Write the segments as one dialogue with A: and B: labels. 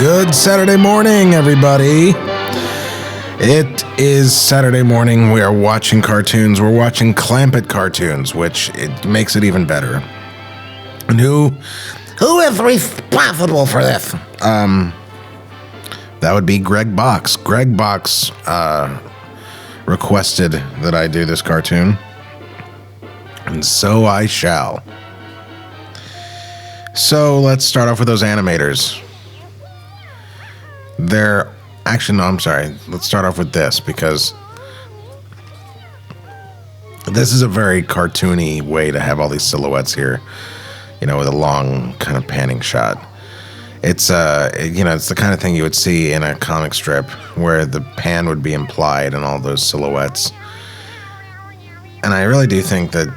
A: Good Saturday morning, everybody. It is Saturday morning. We are watching cartoons. We're watching Clampett cartoons, which it makes it even better. And who is responsible for this? That would be Greg Box. Greg Box requested that I do this cartoon, and so I shall. So let's start off with those animators. Let's start off with this, because this is a very cartoony way to have all these silhouettes here, with a long kind of panning shot. It's it's the kind of thing you would see in a comic strip where the pan would be implied in all those silhouettes. And I really do think that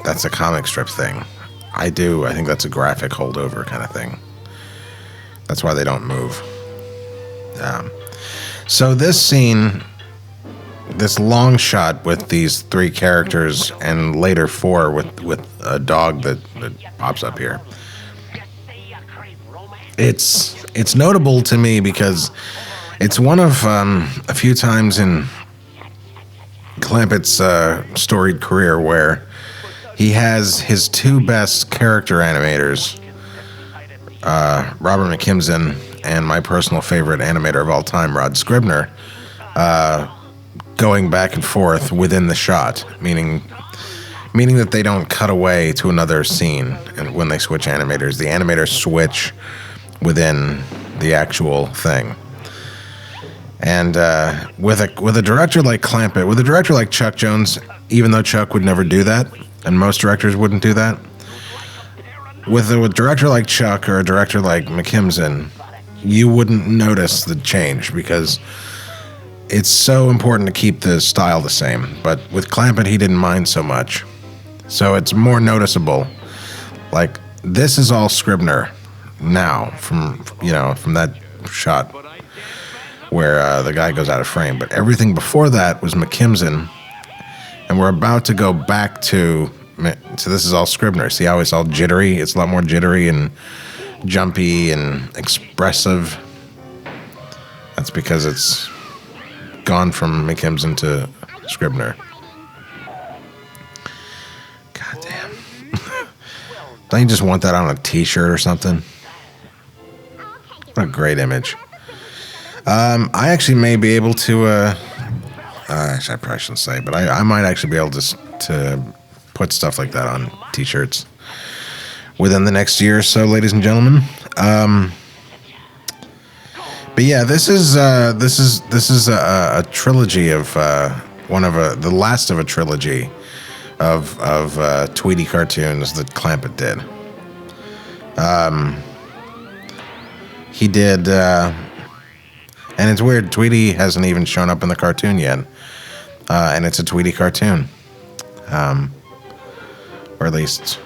A: that's a comic strip thing. I think that's a graphic holdover kind of thing. That's why they don't move. So this scene, this long shot with these three characters and later four with a dog that pops up here. It's notable to me because it's one of a few times in Clampett's storied career where he has his two best character animators, Robert McKimson and my personal favorite animator of all time, Rod Scribner, going back and forth within the shot, meaning that they don't cut away to another scene. And when they switch animators, the animators switch within the actual thing. And with a director like Clampett, with a director like Chuck Jones, even though Chuck would never do that, and most directors wouldn't do that, with a director like Chuck or a director like McKimson, you wouldn't notice the change because it's so important to keep the style the same. But with Clampett, he didn't mind so much. So it's more noticeable. Like, this is all Scribner now from that shot where the guy goes out of frame. But everything before that was McKimson. And we're about to go back to this is all Scribner. See how it's all jittery? It's a lot more jittery and jumpy and expressive. That's because it's gone from McKimson to Scribner. God damn. Don't you just want that on a t-shirt or something? What a great image. I actually may be able to actually I probably shouldn't say, but I might actually be able to put stuff like that on t-shirts within the next year or so, ladies and gentlemen. But yeah, this is a trilogy of the last of a trilogy of Tweety cartoons that Clampett did. He did, and it's weird. Tweety hasn't even shown up in the cartoon yet, and it's a Tweety cartoon, or at least.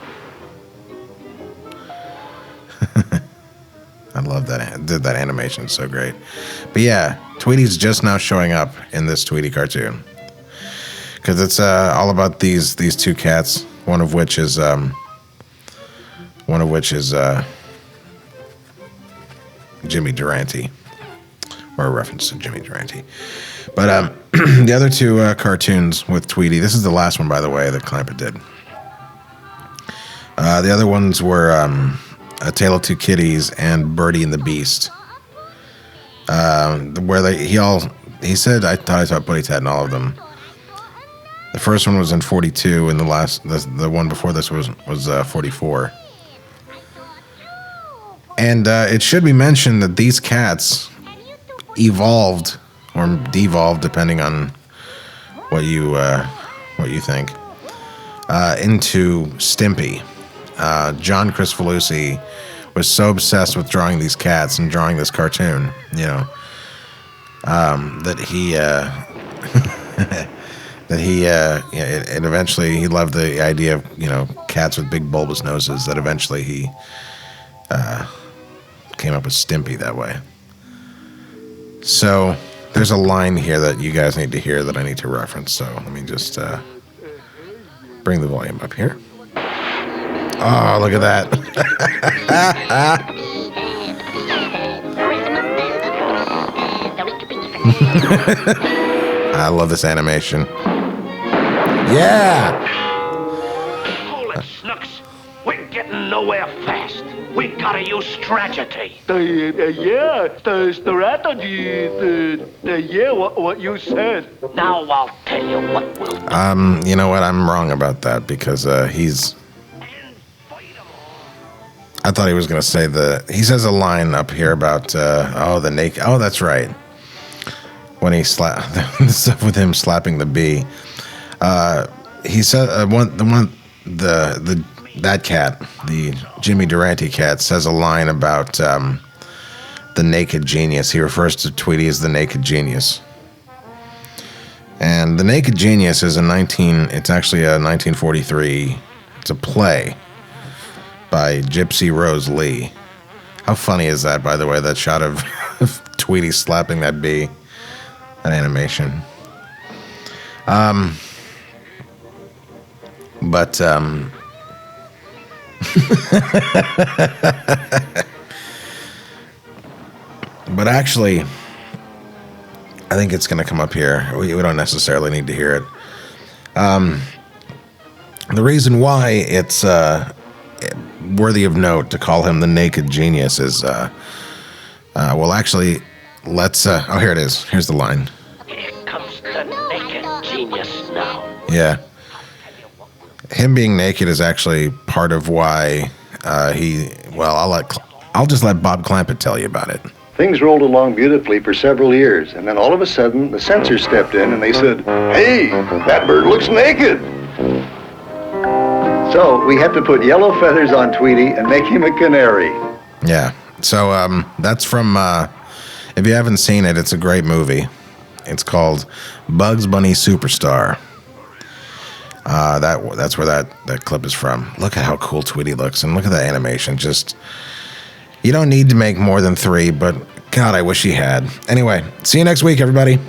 A: I love that. Did that animation so great. But yeah, Tweety's just now showing up in this Tweety cartoon because it's all about these two cats. One of which is Jimmy Durante, or a reference to Jimmy Durante. But the other two cartoons with Tweety. This is the last one, by the way, that Clampett did. The other ones were A Tale of Two Kitties and Birdie and the Beast, where he said I thought I saw Buddy's Head in all of them. The first one was in 42, and the one before this was 44. And it should be mentioned that these cats evolved or devolved, depending on what you think, into Stimpy. John Cristofalusi was so obsessed with drawing these cats and drawing this cartoon, that he and eventually he loved the idea of cats with big bulbous noses. That eventually he came up with Stimpy that way. So there's a line here that you guys need to hear that I need to reference. So let me just bring the volume up here. Oh, look at that. I love this animation. Yeah!
B: Holy snooks! We're getting nowhere fast. We gotta use strategy.
C: Strategy. What you said.
B: Now I'll tell you what we'll do.
A: You know what? I'm wrong about that because I thought he was going to say he says a line up here about, the naked. Oh, that's right. When he the stuff with him slapping the bee. He said, that cat, the Jimmy Durante cat, says a line about the naked genius. He refers to Tweety as the naked genius. And the Naked Genius is it's actually a 1943, it's a play by Gypsy Rose Lee. How funny is that, by the way, that shot of Tweety slapping that bee, that animation. But actually, I think it's going to come up here. We don't necessarily need to hear it. The reason why it's worthy of note to call him the Naked Genius is, well, actually, let's. Here it is. Here's the line.
B: Here comes the naked genius now.
A: Yeah. Him being naked is actually part of why I'll just let Bob Clampett tell you about it.
D: Things rolled along beautifully for several years, and then all of a sudden, the censors stepped in and they said, "Hey, that bird looks naked." So we had to put yellow feathers on Tweety and make him a canary.
A: Yeah. So that's from, if you haven't seen it, it's a great movie. It's called Bugs Bunny Superstar. That's where that clip is from. Look at how cool Tweety looks, and look at the animation. Just, you don't need to make more than 3, but God, I wish he had. Anyway, see you next week, everybody.